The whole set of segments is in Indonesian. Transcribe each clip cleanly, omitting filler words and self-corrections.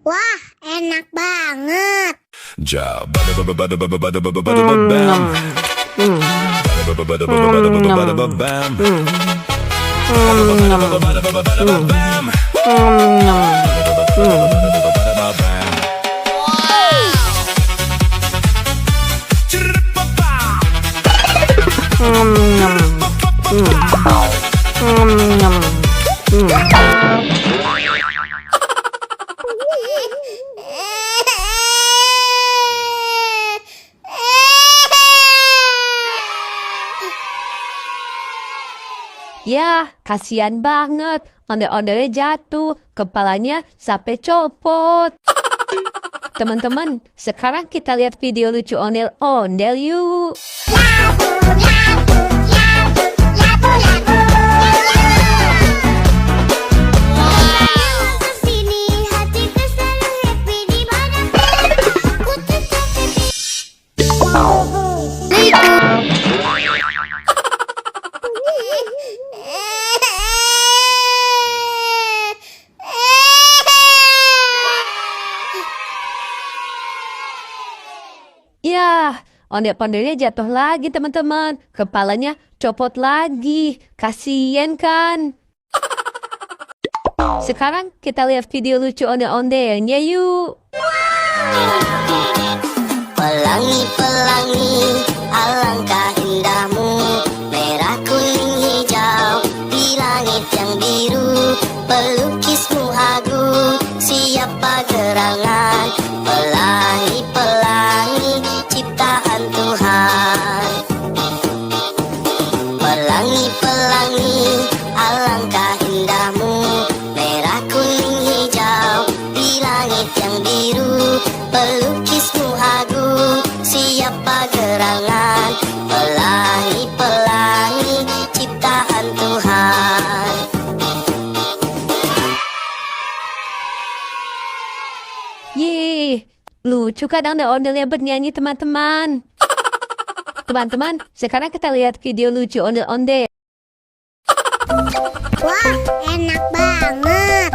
Wah, enak banget. Ya, kasihan banget. Ondel-ondelnya jatuh, kepalanya sampai copot. Teman-teman, sekarang kita lihat video lucu ondel-ondel yuk. Ya, ondel-ondelnya jatuh lagi teman-teman. Kepalanya copot lagi. Kasian kan? Sekarang kita lihat video lucu ondel-ondelnya yuk. Pelangi-pelangi, alangkah indahmu, merah kuning hijau, di langit yang biru, pelukismu agung, siapa gerangan, pelangi-pelangi, ciptaan Tuhan. Pelangi-pelangi, alangkah indahmu, merah kuning hijau, di langit yang biru, pelukismu agung, siapa gerangan, pelangi-pelangi, ciptaan Tuhan. Yeay, lucu kan ondel-ondelnya bernyanyi teman-teman. Teman-teman, sekarang kita lihat video lucu ondel-ondel. Wah, enak banget.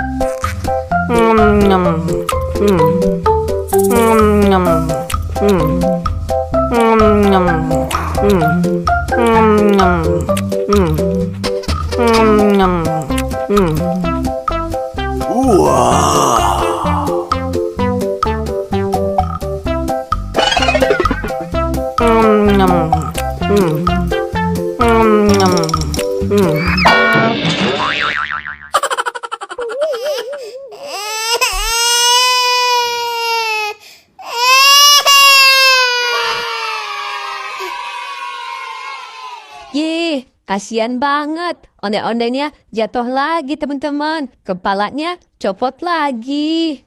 Yeay, kasihan banget. Ondel-ondelnya jatuh lagi teman-teman. Kepalanya copot lagi.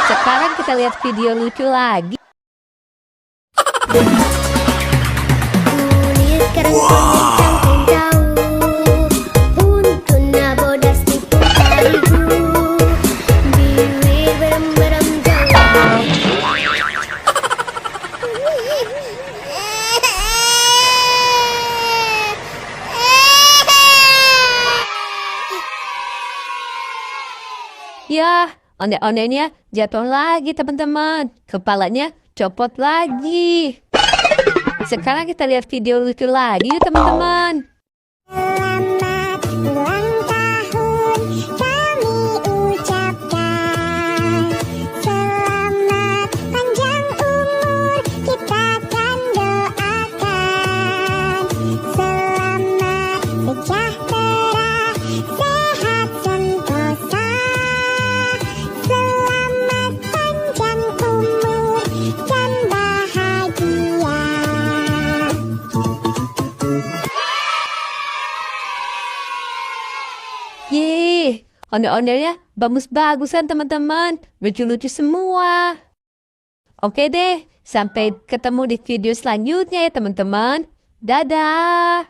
Sekarang kita lihat video lucu lagi. Kulit kerang kuning jauh, untuna bodas tipu tarigu, bibir berem-berem jauh. Ya, ondel-ondelnya jatuh lagi teman-teman. Kepalanya copot lagi. Sekarang kita lihat video lucu lagi yuk teman-teman. Selamat ulang tahun kami ucapkan. Selamat panjang umur kita kan doakan. Selamat sejahtera, sehat sentosa. Selamat panjang umur dan bahagia. Yeay, ondel-ondelnya bagus-bagusan teman-teman. Lucu-lucu semua. Oke deh, sampai ketemu di video selanjutnya ya teman-teman. Dadah!